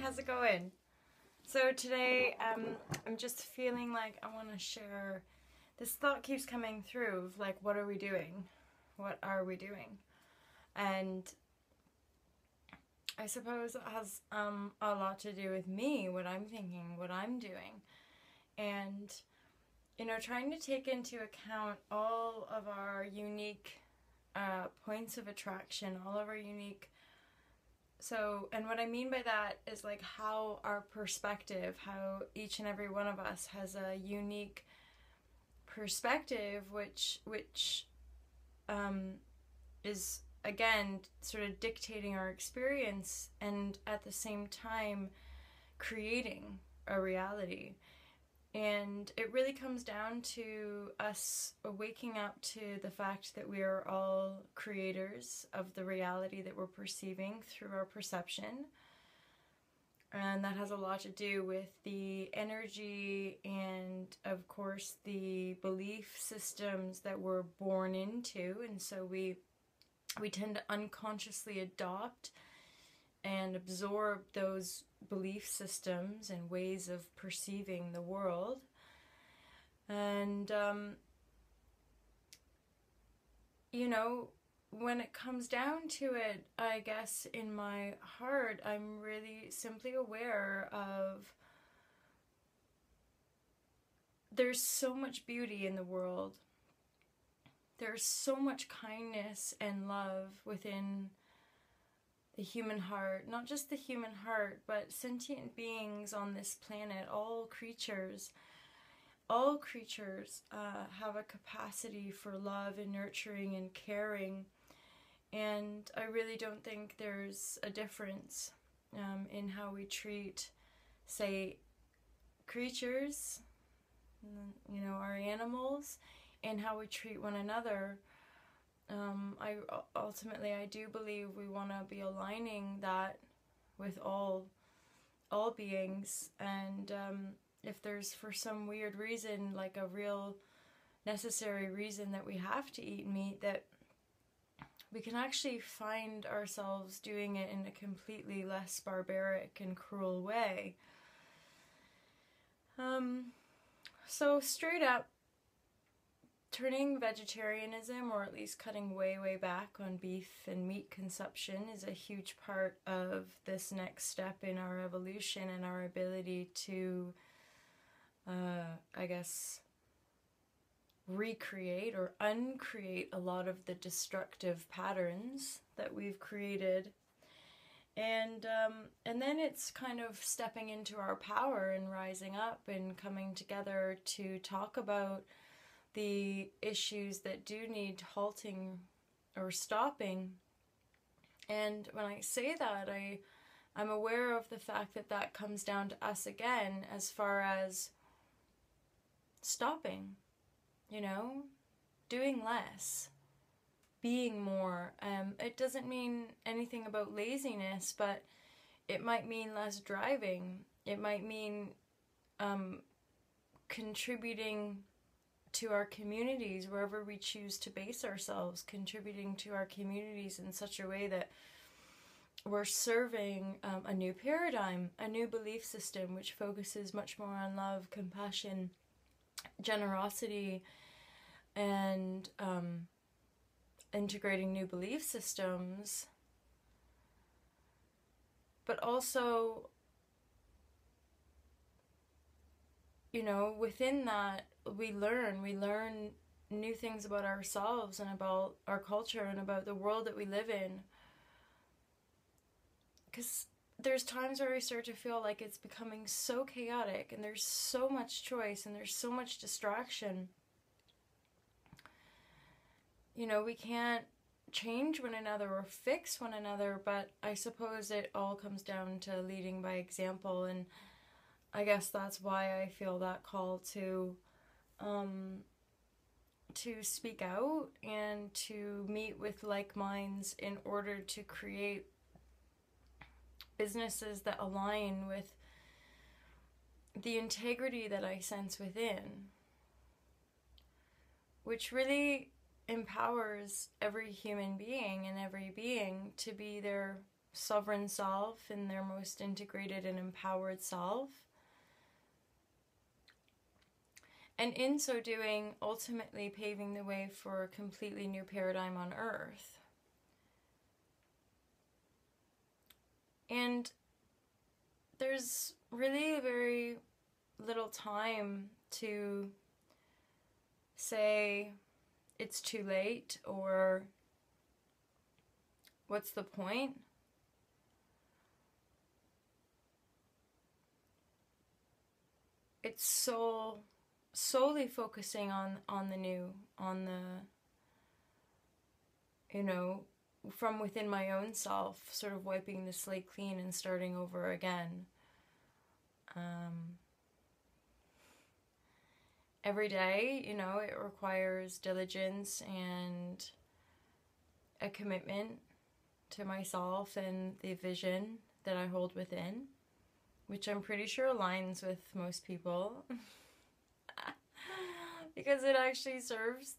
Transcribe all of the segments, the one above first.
how's it going? So today I'm just feeling like I want to share, this thought keeps coming through of like, what are we doing? What are we doing? And I suppose it has a lot to do with me, what I'm thinking, what I'm doing. And, you know, trying to take into account all of our unique points of attraction, all of our unique. So, and what I mean by that is like how our perspective, how each and every one of us has a unique perspective, which is again sort of dictating our experience and at the same time creating a reality. And it really comes down to us waking up to the fact that we are all creators of the reality that we're perceiving through our perception. And that has a lot to do with the energy and, of course, the belief systems that we're born into. And so we tend to unconsciously adopt and absorb those belief systems and ways of perceiving the world. And, you know, when it comes down to it, I guess in my heart, I'm really simply aware of there's so much beauty in the world. There's so much kindness and love within the human heart, not just the human heart, but sentient beings on this planet, all creatures have a capacity for love and nurturing and caring. And I really don't think there's a difference in how we treat, say, creatures, you know, our animals, and how we treat one another. I do believe we want to be aligning that with all beings, and if there's for some weird reason, like a real necessary reason that we have to eat meat, that we can actually find ourselves doing it in a completely less barbaric and cruel way. So straight up, turning vegetarianism, or at least cutting way back on beef and meat consumption, is a huge part of this next step in our evolution and our ability to, I guess, recreate or uncreate a lot of the destructive patterns that we've created. And then it's kind of stepping into our power and rising up and coming together to talk about the issues that do need halting or stopping. And when I say that, I'm aware of the fact that that comes down to us again, as far as stopping, you know, doing less, being more. It doesn't mean anything about laziness, but it might mean less driving. It might mean contributing to our communities wherever we choose to base ourselves, contributing to our communities in such a way that we're serving a new paradigm, a new belief system which focuses much more on love, compassion, generosity, and integrating new belief systems. But also, you know, within that, we learn new things about ourselves and about our culture and about the world that we live in. Because there's times where I start to feel like it's becoming so chaotic, and there's so much choice, and there's so much distraction. You know, we can't change one another or fix one another, but I suppose it all comes down to leading by example. And I guess that's why I feel that call to speak out and to meet with like minds in order to create businesses that align with the integrity that I sense within, which really empowers every human being and every being to be their sovereign self in their most integrated and empowered self. And in so doing, ultimately paving the way for a completely new paradigm on Earth. And there's really very little time to say it's too late or what's the point. It's solely focusing on the new, on the, you know, from within my own self, sort of wiping the slate clean and starting over again. Every day, you know, it requires diligence and a commitment to myself and the vision that I hold within, which I'm pretty sure aligns with most people because it actually serves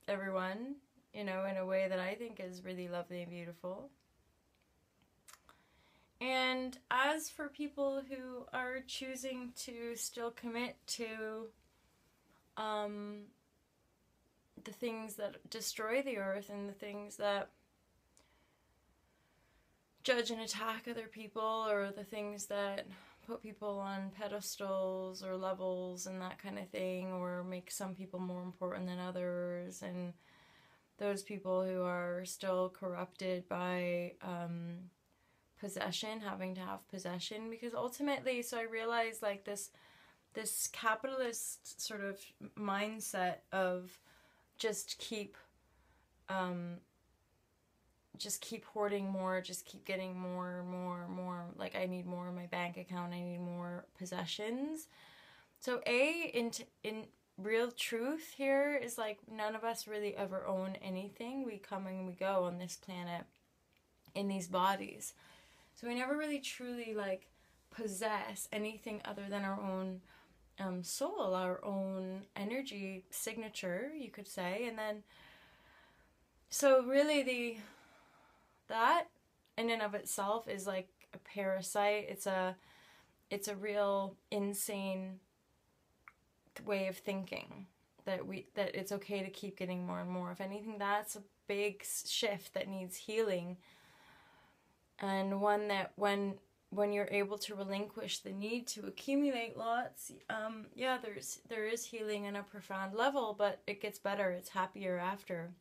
everyone, you know, in a way that I think is really lovely and beautiful. And as for people who are choosing to still commit to the things that destroy the earth and the things that judge and attack other people, or the things that put people on pedestals or levels and that kind of thing, or make some people more important than others, and those people who are still corrupted by possession, having to have possession, because ultimately, so I realized like this capitalist sort of mindset of just keep hoarding more, just keep getting more, like I need more in my bank account, I need more possessions. So in real truth here is like none of us really ever own anything. We come and we go on this planet in these bodies. So we never really truly like possess anything other than our own soul, our own energy signature, you could say. And then, so really that in and of itself is like a parasite. It's a real insane way of thinking that it's okay to keep getting more and more. If anything, that's a big shift that needs healing, and one that when you're able to relinquish the need to accumulate lots, there is healing on a profound level, but it gets better, it's happier after.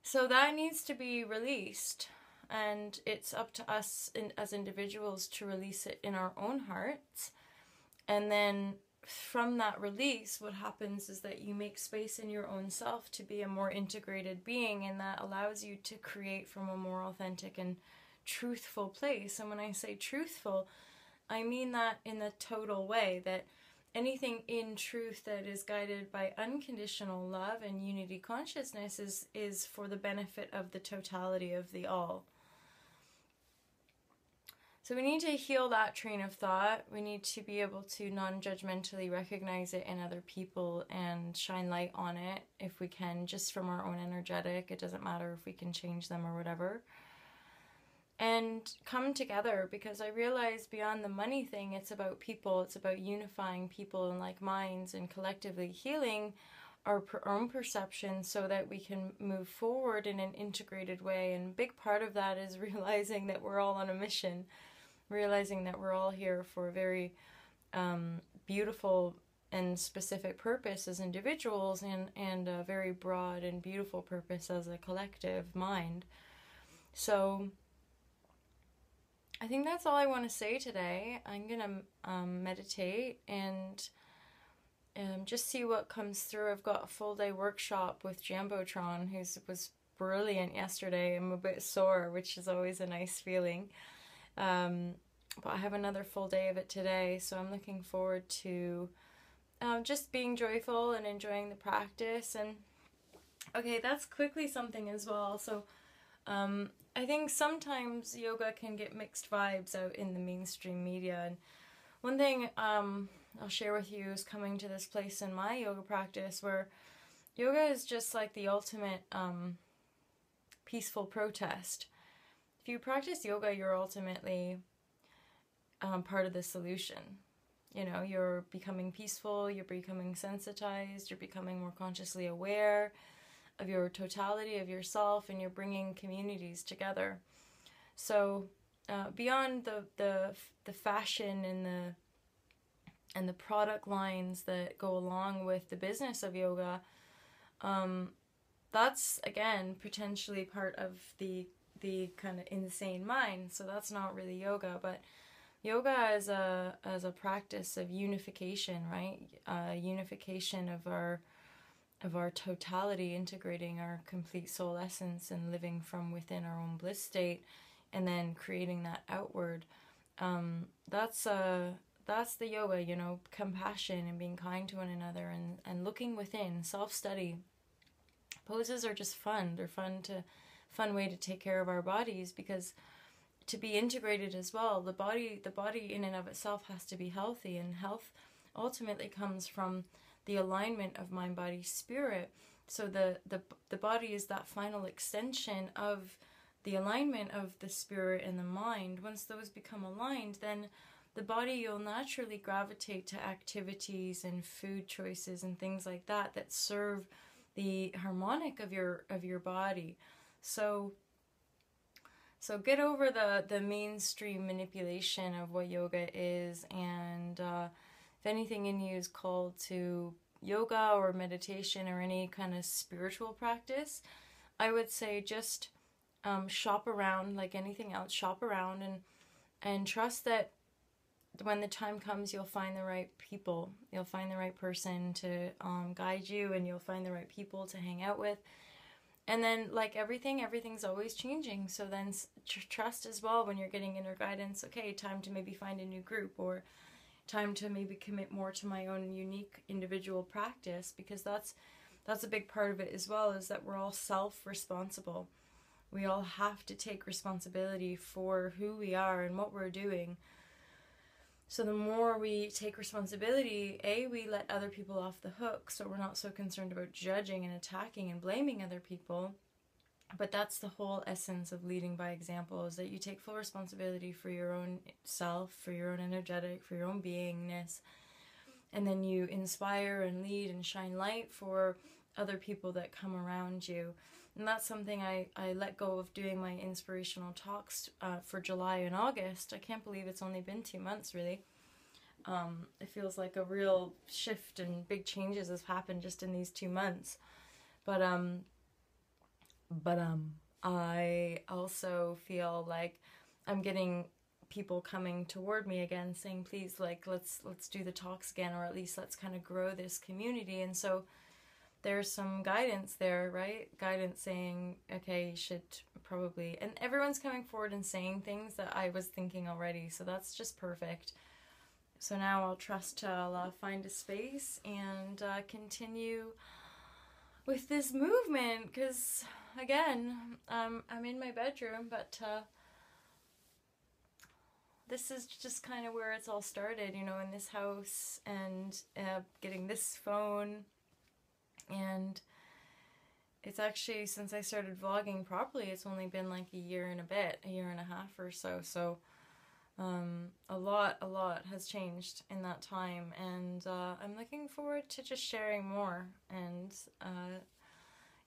So that needs to be released, and it's up to us as individuals to release it in our own hearts. And then from that release, what happens is that you make space in your own self to be a more integrated being, and that allows you to create from a more authentic and truthful place. And when I say truthful, I mean that in the total way, that anything in truth that is guided by unconditional love and unity consciousness is for the benefit of the totality of the all. So we need to heal that train of thought. We need to be able to non-judgmentally recognize it in other people and shine light on it if we can, just from our own energetic. It doesn't matter if we can change them or whatever. And come together, because I realize beyond the money thing, it's about people. It's about unifying people and like minds and collectively healing our own perception so that we can move forward in an integrated way. And a big part of that is realizing that we're all on a mission, realizing that we're all here for a very beautiful and specific purpose as individuals, and a very broad and beautiful purpose as a collective mind. So I think that's all I want to say today. I'm going to meditate and just see what comes through. I've got a full day workshop with Jambotron, who was brilliant yesterday. I'm a bit sore, which is always a nice feeling. But I have another full day of it today, so I'm looking forward to just being joyful and enjoying the practice. And okay, that's quickly something as well. So I think sometimes yoga can get mixed vibes out in the mainstream media. And one thing I'll share with you is coming to this place in my yoga practice where yoga is just like the ultimate peaceful protest. if you practice yoga, you're ultimately part of the solution. You know, you're becoming peaceful, you're becoming sensitized, you're becoming more consciously aware of your totality of yourself, and you're bringing communities together. So beyond the fashion and the product lines that go along with the business of yoga, that's again potentially part of the kind of insane mind. So that's not really yoga, but yoga as a practice of unification, right? Unification of our totality, integrating our complete soul essence and living from within our own bliss state, and then creating that outward. That's the yoga, you know, compassion and being kind to one another, and looking within, self-study. Poses are just fun. They're fun way to take care of our bodies, because to be integrated as well, the body in and of itself has to be healthy, and health ultimately comes from the alignment of mind, body, spirit. So the body is that final extension of the alignment of the spirit and the mind. Once those become aligned, then the body, you'll naturally gravitate to activities and food choices and things like that that serve the harmonic of your body. So get over the mainstream manipulation of what yoga is, and if anything in you is called to yoga or meditation or any kind of spiritual practice, I would say just shop around like anything else. Shop around and trust that when the time comes, you'll find the right people. You'll find the right person to guide you, and you'll find the right people to hang out with. And then, like everything's always changing. So then trust as well when you're getting inner guidance. Okay, time to maybe find a new group, or time to maybe commit more to my own unique individual practice, because that's a big part of it as well, is that we're all self-responsible. We all have to take responsibility for who we are and what we're doing. So the more we take responsibility, we let other people off the hook, so we're not so concerned about judging and attacking and blaming other people. But that's the whole essence of leading by example, is that you take full responsibility for your own self, for your own energetic, for your own beingness, and then you inspire and lead and shine light for other people that come around you. And that's something I let go of doing my inspirational talks for July and August. I can't believe it's only been 2 months, really. It feels like a real shift and big changes has happened just in these 2 months. But I also feel like I'm getting people coming toward me again saying, please, like, let's do the talks again, or at least let's kind of grow this community. And so there's some guidance there, right? Guidance saying, okay, you should probably, and everyone's coming forward and saying things that I was thinking already, so that's just perfect. So now I'll trust I'll find a space and continue with this movement, because again, I'm in my bedroom, but this is just kind of where it's all started, you know, in this house, and getting this phone. And it's actually, since I started vlogging properly, it's only been like a year and a half or so. So a lot has changed in that time, and I'm looking forward to just sharing more, and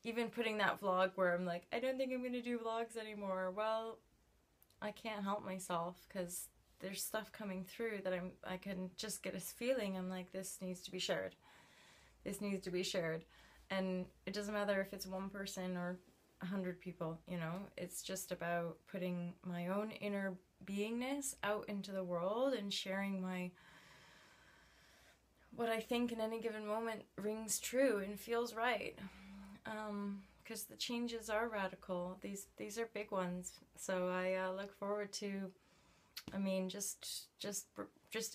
even putting that vlog where I'm like, I don't think I'm going to do vlogs anymore. Well, I can't help myself, because there's stuff coming through that I can just get a feeling. I'm like, this needs to be shared. This needs to be shared. And it doesn't matter if it's one person or 100 people, you know, it's just about putting my own inner beingness out into the world and sharing what I think in any given moment rings true and feels right. Because the changes are radical. These are big ones. So I look forward to, I mean, just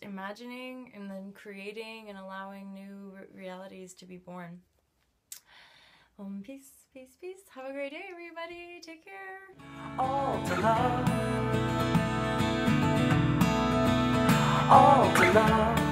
imagining and then creating and allowing new realities to be born. Peace, peace, peace. Have a great day, everybody. Take care. All to love. All to love.